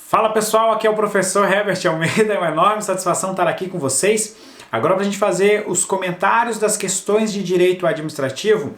Fala pessoal, aqui é o professor Herbert Almeida, é uma enorme satisfação estar aqui com vocês. Agora para a gente fazer os comentários das questões de direito administrativo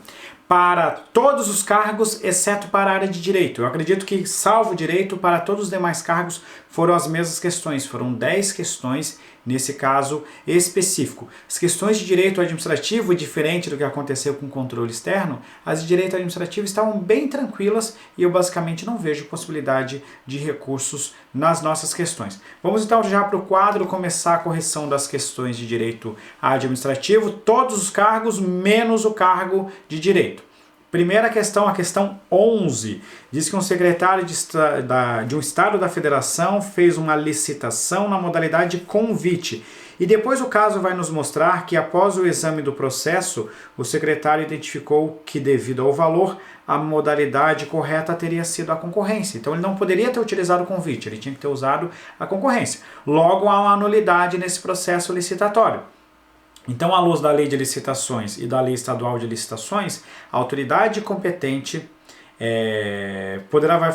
para todos os cargos, exceto para a área de direito. Eu acredito que, salvo direito, para todos os demais cargos foram as mesmas questões, foram 10 questões nesse caso específico. As questões de direito administrativo, diferente do que aconteceu com o controle externo, as de direito administrativo estavam bem tranquilas e eu basicamente não vejo possibilidade de recursos nas nossas questões. Vamos então já para o quadro começar a correção das questões de direito administrativo, todos os cargos menos o cargo de direito. Primeira questão, a questão 11, diz que um secretário de um estado da federação fez uma licitação na modalidade de convite. E depois o caso vai nos mostrar que após o exame do processo, o secretário identificou que devido ao valor, a modalidade correta teria sido a concorrência. Então ele não poderia ter utilizado o convite, ele tinha que ter usado a concorrência. Logo há uma nulidade nesse processo licitatório. Então, à luz da Lei de Licitações e da Lei Estadual de Licitações, a autoridade competente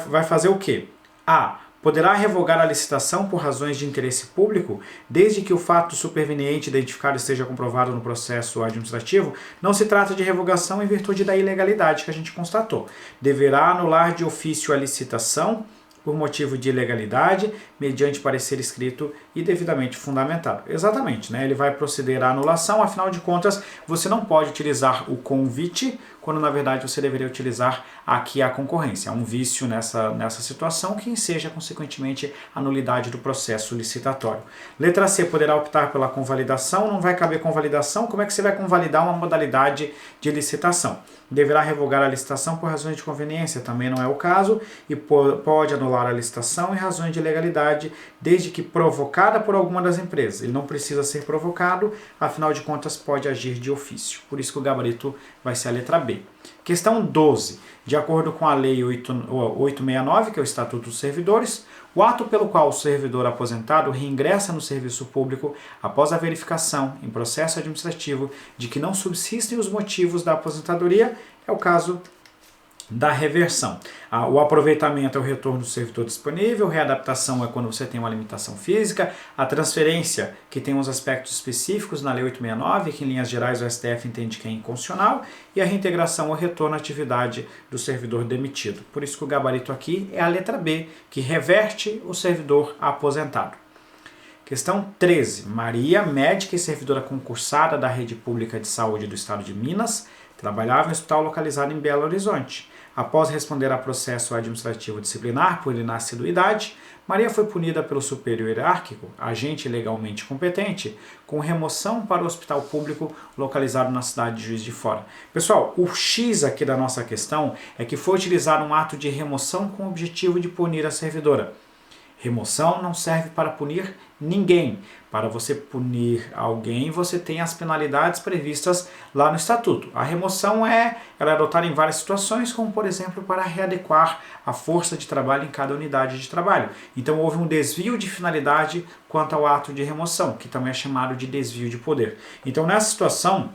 vai fazer o quê? A. Poderá revogar a licitação por razões de interesse público, desde que o fato superveniente identificado esteja comprovado no processo administrativo. Não se trata de revogação em virtude da ilegalidade que a gente constatou. Deverá anular de ofício a licitação por motivo de ilegalidade, mediante parecer escrito e devidamente fundamentado. Exatamente, né? Ele vai proceder à anulação, afinal de contas, você não pode utilizar o convite, quando na verdade você deveria utilizar aqui a concorrência. Há um vício nessa situação que enseja, consequentemente, a nulidade do processo licitatório. Letra C, poderá optar pela convalidação, não vai caber convalidação, como é que você vai convalidar uma modalidade de licitação? Deverá revogar a licitação por razões de conveniência, também não é o caso, e pode anular a licitação em razões de ilegalidade, desde que provocada por alguma das empresas. Ele não precisa ser provocado, afinal de contas pode agir de ofício. Por isso que o gabarito vai ser a letra B. Questão 12. De acordo com a Lei 869, que é o Estatuto dos Servidores, o ato pelo qual o servidor aposentado reingressa no serviço público após a verificação em processo administrativo de que não subsistem os motivos da aposentadoria é o caso da reversão. O aproveitamento é o retorno do servidor disponível, readaptação é quando você tem uma limitação física, a transferência, que tem uns aspectos específicos na Lei 869, que em linhas gerais o STF entende que é inconstitucional, e a reintegração ou retorno à atividade do servidor demitido. Por isso que o gabarito aqui é a letra B, que reverte o servidor aposentado. Questão 13. Maria, médica e servidora concursada da Rede Pública de Saúde do Estado de Minas, trabalhava em um hospital localizado em Belo Horizonte. Após responder a processo administrativo disciplinar por inassiduidade, Maria foi punida pelo superior hierárquico, agente legalmente competente, com remoção para o hospital público localizado na cidade de Juiz de Fora. Pessoal, o X aqui da nossa questão é que foi utilizado um ato de remoção com o objetivo de punir a servidora. Remoção não serve para punir ninguém. Para você punir alguém, você tem as penalidades previstas lá no Estatuto. A remoção ela é adotada em várias situações, como por exemplo para readequar a força de trabalho em cada unidade de trabalho. Então houve um desvio de finalidade quanto ao ato de remoção, que também é chamado de desvio de poder. Então nessa situação,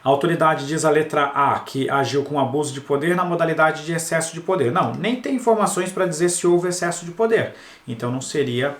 a autoridade diz a letra A que agiu com abuso de poder na modalidade de excesso de poder. Não, nem tem informações para dizer se houve excesso de poder. Então não seria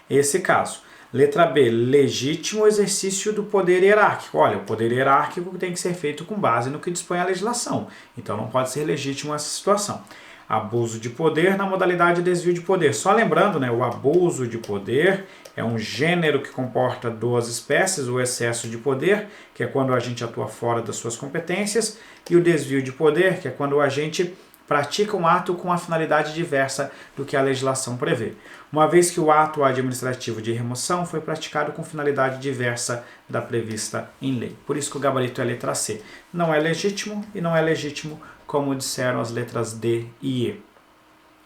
esse caso. Letra B, legítimo exercício do poder hierárquico. Olha, o poder hierárquico tem que ser feito com base no que dispõe a legislação. Então não pode ser legítimo essa situação. Abuso de poder na modalidade de desvio de poder. Só lembrando, né, o abuso de poder é um gênero que comporta duas espécies, o excesso de poder, que é quando o agente atua fora das suas competências, e o desvio de poder, que é quando o agente pratica um ato com a finalidade diversa do que a legislação prevê. Uma vez que o ato administrativo de remoção foi praticado com finalidade diversa da prevista em lei. Por isso que o gabarito é a letra C. Não é legítimo e não é legítimo, como disseram as letras D e E.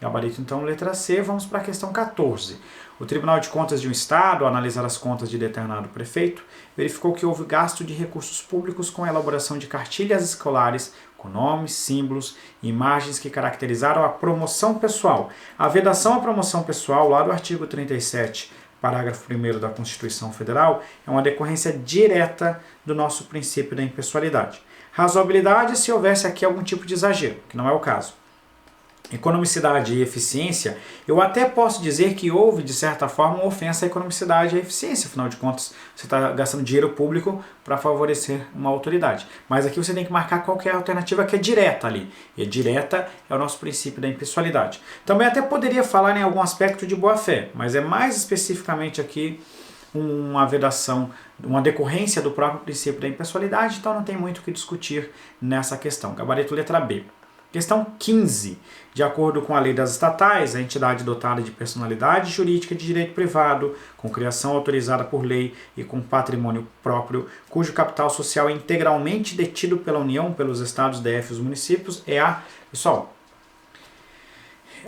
Gabarito, então, letra C. Vamos para a questão 14. O Tribunal de Contas de um Estado, ao analisar as contas de determinado prefeito, verificou que houve gasto de recursos públicos com a elaboração de cartilhas escolares com nomes, símbolos e imagens que caracterizaram a promoção pessoal. A vedação à promoção pessoal, lá do artigo 37, parágrafo 1º da Constituição Federal, é uma decorrência direta do nosso princípio da impessoalidade. Razoabilidade se houvesse aqui algum tipo de exagero, que não é o caso. economicidade e eficiência, eu até posso dizer que houve, de certa forma, uma ofensa à economicidade e à eficiência. Afinal de contas, você está gastando dinheiro público para favorecer uma autoridade. Mas aqui você tem que marcar qual que é a alternativa que é direta ali. E a direta é o nosso princípio da impessoalidade. Também até poderia falar em algum aspecto de boa-fé, mas é mais especificamente aqui uma vedação, uma decorrência do próprio princípio da impessoalidade, então não tem muito o que discutir nessa questão. Gabarito letra B. Questão 15. De acordo com a lei das estatais, a entidade dotada de personalidade jurídica de direito privado, com criação autorizada por lei e com patrimônio próprio, cujo capital social é integralmente detido pela União, pelos estados, DF e os municípios, é a... Pessoal,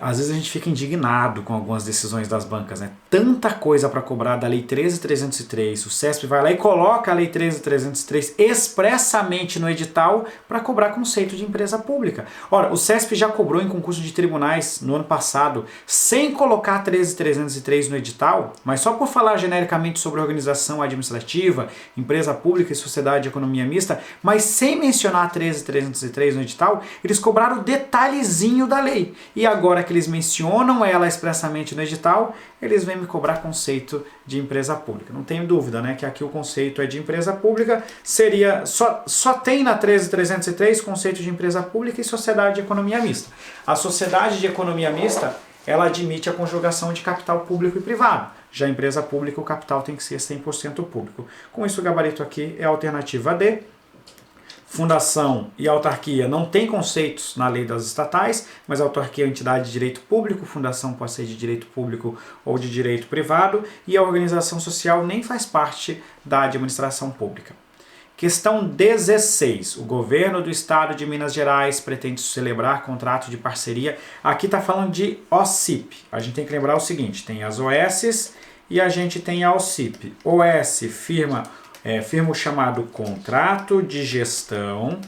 às vezes a gente fica indignado com algumas decisões das bancas, né? Tanta coisa para cobrar da Lei 13.303, o CESP vai lá e coloca a Lei 13.303 expressamente no edital para cobrar conceito de empresa pública. Ora, o CESP já cobrou em concurso de tribunais no ano passado, sem colocar 13.303 no edital, mas só por falar genericamente sobre organização administrativa, empresa pública e sociedade de economia mista, mas sem mencionar 13.303 no edital, eles cobraram o detalhezinho da lei. E agora que eles mencionam ela expressamente no edital, eles vêm me cobrar conceito de empresa pública. Não tenho dúvida, né, que aqui o conceito é de empresa pública, seria só tem na 13.303 conceito de empresa pública e sociedade de economia mista. A sociedade de economia mista, ela admite a conjugação de capital público e privado. Já a empresa pública, o capital tem que ser 100% público. Com isso, o gabarito aqui é a alternativa D. Fundação e autarquia não tem conceitos na lei das estatais, mas a autarquia é uma entidade de direito público, fundação pode ser de direito público ou de direito privado, e a organização social nem faz parte da administração pública. Questão 16. O governo do estado de Minas Gerais pretende celebrar contrato de parceria. Aqui está falando de OCIP. A gente tem que lembrar o seguinte, tem as OS e a gente tem a OCIP. OS firma o chamado contrato de gestão,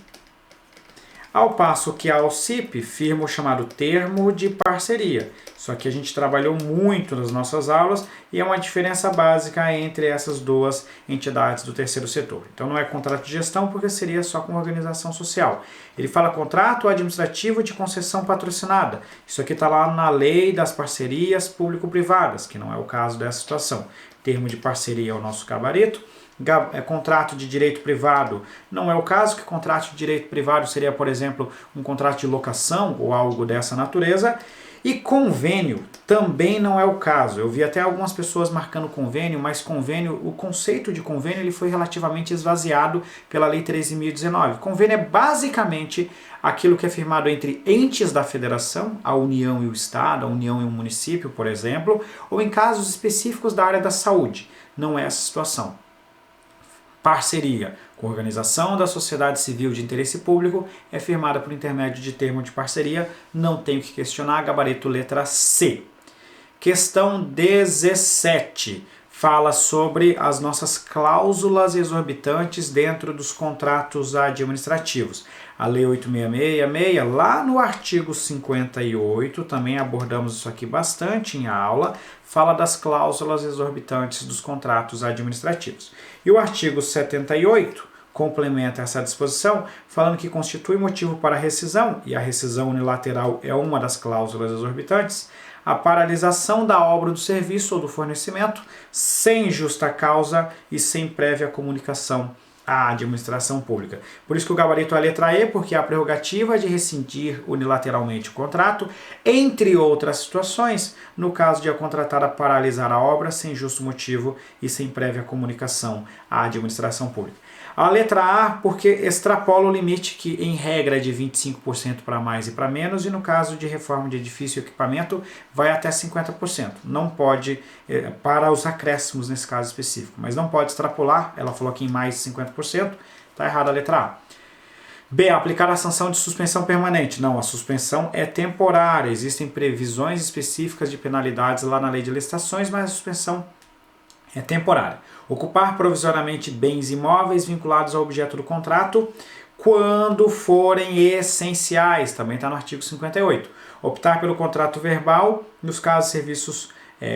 ao passo que a OCIP firma o chamado termo de parceria. Isso aqui a gente trabalhou muito nas nossas aulas e é uma diferença básica entre essas duas entidades do terceiro setor. Então não é contrato de gestão porque seria só com organização social. Ele fala contrato administrativo de concessão patrocinada. Isso aqui está lá na lei das parcerias público-privadas, que não é o caso dessa situação. Termo de parceria é o nosso gabarito. Contrato de direito privado não é o caso, que contrato de direito privado seria, por exemplo, um contrato de locação ou algo dessa natureza. E convênio também não é o caso. Eu vi até algumas pessoas marcando convênio, mas convênio, o conceito de convênio ele foi relativamente esvaziado pela Lei 13.019. Convênio é basicamente aquilo que é firmado entre entes da federação, a União e o Estado, a União e o município, por exemplo, ou em casos específicos da área da saúde. Não é essa situação. Parceria com organização da sociedade civil de interesse público é firmada por intermédio de termo de parceria, não tenho que questionar, gabarito letra C. Questão 17 fala sobre as nossas cláusulas exorbitantes dentro dos contratos administrativos. A Lei 8.666, lá no artigo 58, também abordamos isso aqui bastante em aula, fala das cláusulas exorbitantes dos contratos administrativos. E o artigo 78 complementa essa disposição, falando que constitui motivo para rescisão, e a rescisão unilateral é uma das cláusulas exorbitantes, a paralisação da obra, do serviço ou do fornecimento sem justa causa e sem prévia comunicação à administração pública. Por isso que o gabarito é a letra E, porque a prerrogativa de rescindir unilateralmente o contrato, entre outras situações, no caso de a contratada paralisar a obra sem justo motivo e sem prévia comunicação à administração pública. A letra A, porque extrapola o limite que, em regra, é de 25% para mais e para menos, e no caso de reforma de edifício e equipamento, vai até 50%. Não pode, para os acréscimos nesse caso específico, mas não pode extrapolar, ela falou aqui em mais de 50%, está errada a letra A. B, aplicar a sanção de suspensão permanente. Não, a suspensão é temporária, existem previsões específicas de penalidades lá na lei de licitações, mas a suspensão é temporária. Ocupar provisoriamente bens imóveis vinculados ao objeto do contrato quando forem essenciais, também está no artigo 58. Optar pelo contrato verbal nos casos de serviços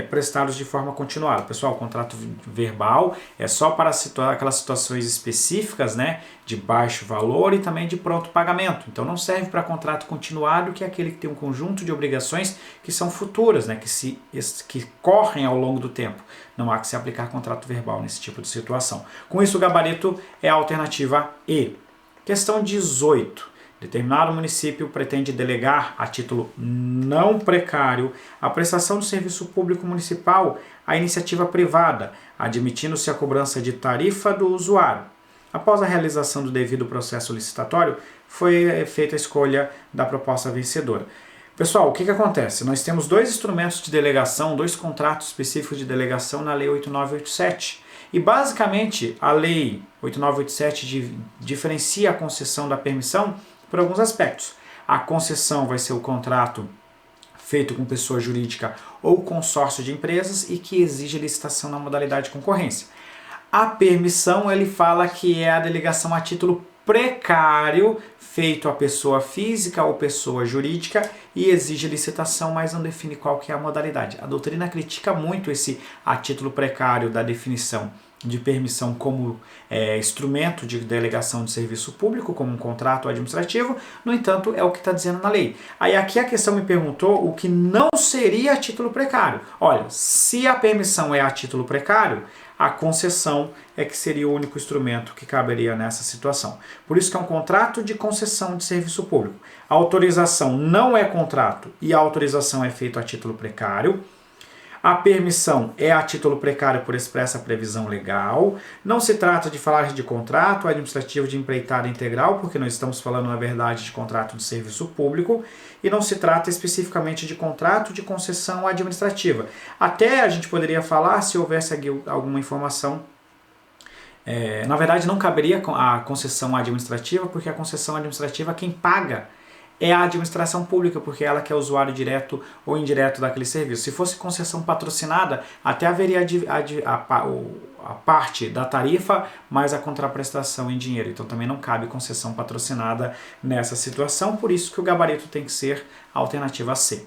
prestados de forma continuada. Pessoal, o contrato verbal é só para aquelas situações específicas, né, de baixo valor e também de pronto pagamento. Então não serve para contrato continuado, que é aquele que tem um conjunto de obrigações que são futuras, né, que correm ao longo do tempo. Não há que se aplicar contrato verbal nesse tipo de situação. Com isso, o gabarito é a alternativa E. Questão 18. Determinado município pretende delegar a título não precário a prestação do serviço público municipal à iniciativa privada, admitindo-se a cobrança de tarifa do usuário. Após a realização do devido processo licitatório, foi feita a escolha da proposta vencedora. Pessoal, o que acontece? Nós temos dois instrumentos de delegação, dois contratos específicos de delegação na Lei 8987. E basicamente a Lei 8987 diferencia a concessão da permissão por alguns aspectos. A concessão vai ser o contrato feito com pessoa jurídica ou consórcio de empresas e que exige licitação na modalidade de concorrência. A permissão, ele fala que é a delegação a título precário feito a pessoa física ou pessoa jurídica e exige licitação, mas não define qual que é a modalidade. A doutrina critica muito esse a título precário da definição de permissão como instrumento de delegação de serviço público, como um contrato administrativo. No entanto, é o que está dizendo na lei. Aí aqui a questão me perguntou o que não seria a título precário. Olha, se a permissão é a título precário, a concessão é que seria o único instrumento que caberia nessa situação. Por isso que é um contrato de concessão de serviço público. A autorização não é contrato e a autorização é feita a título precário. A permissão é a título precário por expressa previsão legal. Não se trata de falar de contrato administrativo de empreitada integral, porque nós estamos falando, na verdade, de contrato de serviço público, e não se trata especificamente de contrato de concessão administrativa. Até a gente poderia falar, se houvesse alguma informação, na verdade não caberia a concessão administrativa, porque a concessão administrativa quem paga é a administração pública, porque ela que é usuário direto ou indireto daquele serviço. Se fosse concessão patrocinada, até haveria a parte da tarifa, mais a contraprestação em dinheiro. Então também não cabe concessão patrocinada nessa situação, por isso que o gabarito tem que ser a alternativa C.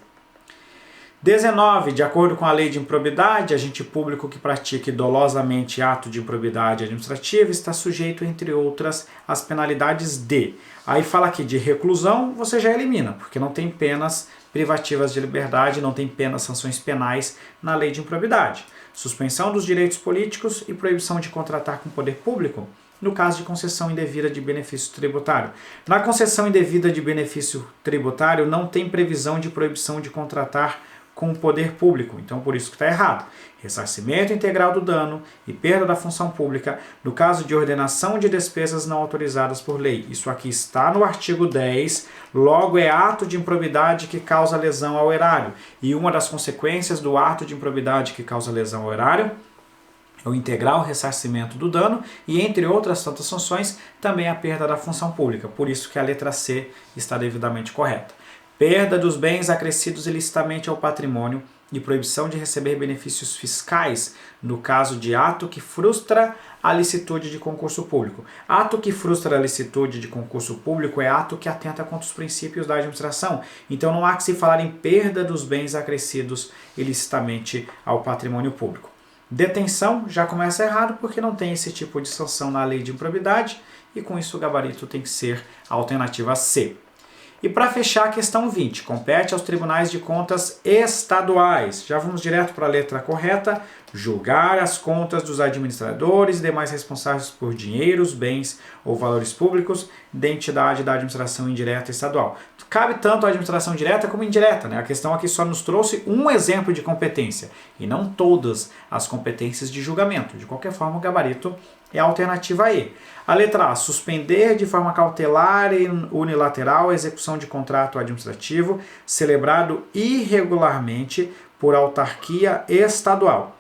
19. De acordo com a lei de improbidade, agente público que pratique dolosamente ato de improbidade administrativa está sujeito, entre outras, às penalidades de... Aí fala aqui de reclusão, você já elimina, porque não tem penas privativas de liberdade, não tem penas, sanções penais na lei de improbidade. Suspensão dos direitos políticos e proibição de contratar com o poder público, no caso de concessão indevida de benefício tributário. Na concessão indevida de benefício tributário não tem previsão de proibição de contratar com o poder público, então por isso que está errado. Ressarcimento integral do dano e perda da função pública no caso de ordenação de despesas não autorizadas por lei. Isso aqui está no artigo 10, logo é ato de improbidade que causa lesão ao erário. E uma das consequências do ato de improbidade que causa lesão ao erário é o integral ressarcimento do dano e, entre outras tantas sanções, também a perda da função pública. Por isso que a letra C está devidamente correta. Perda dos bens acrescidos ilicitamente ao patrimônio e proibição de receber benefícios fiscais no caso de ato que frustra a licitude de concurso público. Ato que frustra a licitude de concurso público é ato que atenta contra os princípios da administração. Então não há que se falar em perda dos bens acrescidos ilicitamente ao patrimônio público. Detenção já começa errado porque não tem esse tipo de sanção na lei de improbidade e com isso o gabarito tem que ser a alternativa C. E para fechar a questão 20, compete aos tribunais de contas estaduais. Já vamos direto para a letra correta. Julgar as contas dos administradores e demais responsáveis por dinheiros, bens ou valores públicos da entidade da administração indireta estadual. Cabe tanto a administração direta como indireta, né? A questão aqui só nos trouxe um exemplo de competência e não todas as competências de julgamento. De qualquer forma, o gabarito é a alternativa E. A letra A, suspender de forma cautelar e unilateral a execução de contrato administrativo celebrado irregularmente por autarquia estadual.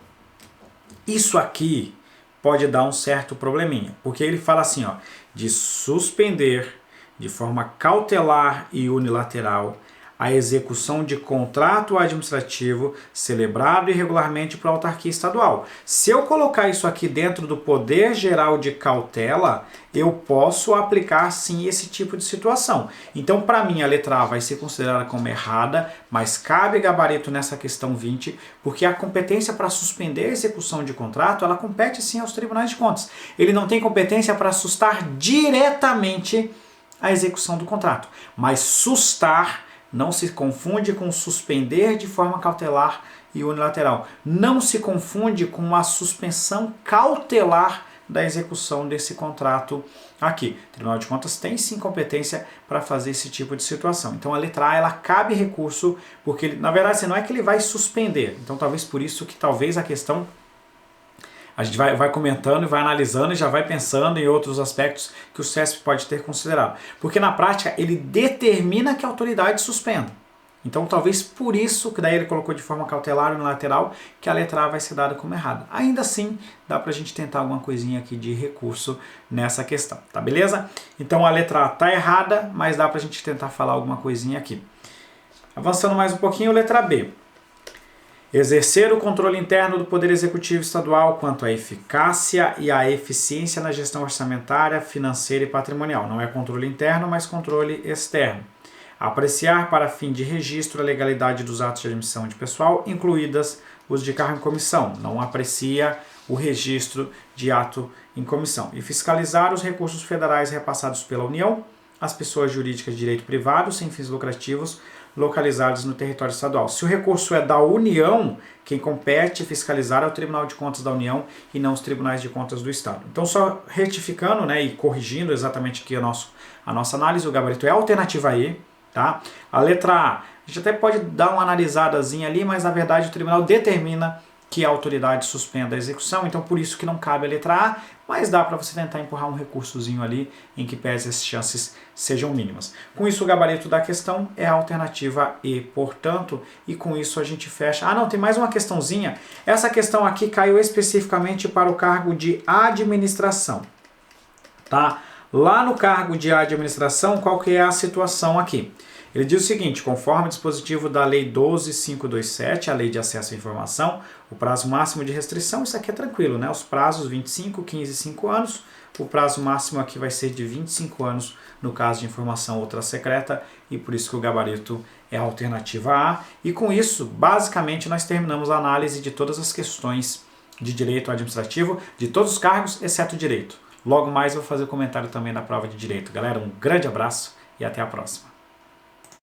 Isso aqui pode dar um certo probleminha, porque ele fala assim, de suspender de forma cautelar e unilateral a execução de contrato administrativo celebrado irregularmente por autarquia estadual. Se eu colocar isso aqui dentro do poder geral de cautela, eu posso aplicar sim esse tipo de situação. Então, para mim, a letra A vai ser considerada como errada, mas cabe gabarito nessa questão 20, porque a competência para suspender a execução de contrato, ela compete sim aos tribunais de contas. Ele não tem competência para sustar diretamente a execução do contrato, mas sustar não se confunde com suspender de forma cautelar e unilateral. Não se confunde com a suspensão cautelar da execução desse contrato aqui. O Tribunal de Contas tem sim competência para fazer esse tipo de situação. Então a letra A, ela cabe recurso, porque na verdade não é que ele vai suspender. Então talvez por isso que talvez a questão a gente vai comentando e vai analisando e já vai pensando em outros aspectos que o CESP pode ter considerado. Porque na prática ele determina que a autoridade suspenda. Então talvez por isso que daí ele colocou de forma cautelar e unilateral que a letra A vai ser dada como errada. Ainda assim, dá pra gente tentar alguma coisinha aqui de recurso nessa questão, tá beleza? Então a letra A tá errada, mas dá pra gente tentar falar alguma coisinha aqui. Avançando mais um pouquinho, letra B. Exercer o controle interno do Poder Executivo Estadual quanto à eficácia e à eficiência na gestão orçamentária, financeira e patrimonial. Não é controle interno, mas controle externo. Apreciar para fim de registro a legalidade dos atos de admissão de pessoal, incluídas os de cargo em comissão. Não aprecia o registro de ato em comissão. E fiscalizar os recursos federais repassados pela União, às pessoas jurídicas de direito privado, sem fins lucrativos, localizados no território estadual. Se o recurso é da União, quem compete fiscalizar é o Tribunal de Contas da União e não os Tribunais de Contas do Estado. Então, só retificando, né, e corrigindo exatamente aqui a nossa análise, o gabarito é a alternativa E, tá? A letra A, a gente até pode dar uma analisadazinha ali, mas na verdade o tribunal determina que a autoridade suspenda a execução, então por isso que não cabe a letra A, mas dá para você tentar empurrar um recursozinho ali em que pese as chances sejam mínimas. Com isso o gabarito da questão é a alternativa E, portanto, e com isso a gente fecha. Ah não, tem mais uma questãozinha. Essa questão aqui caiu especificamente para o cargo de administração, tá? Lá no cargo de administração, qual que é a situação aqui? Ele diz o seguinte: conforme o dispositivo da Lei 12.527, a Lei de Acesso à Informação, o prazo máximo de restrição, isso aqui é tranquilo, né? Os prazos 25, 15 e 5 anos, o prazo máximo aqui vai ser de 25 anos no caso de informação ultra secreta, e por isso que o gabarito é a alternativa A. E com isso, basicamente, nós terminamos a análise de todas as questões de direito administrativo, de todos os cargos, exceto o direito. Logo mais eu vou fazer comentário também da prova de direito. Galera, um grande abraço e até a próxima.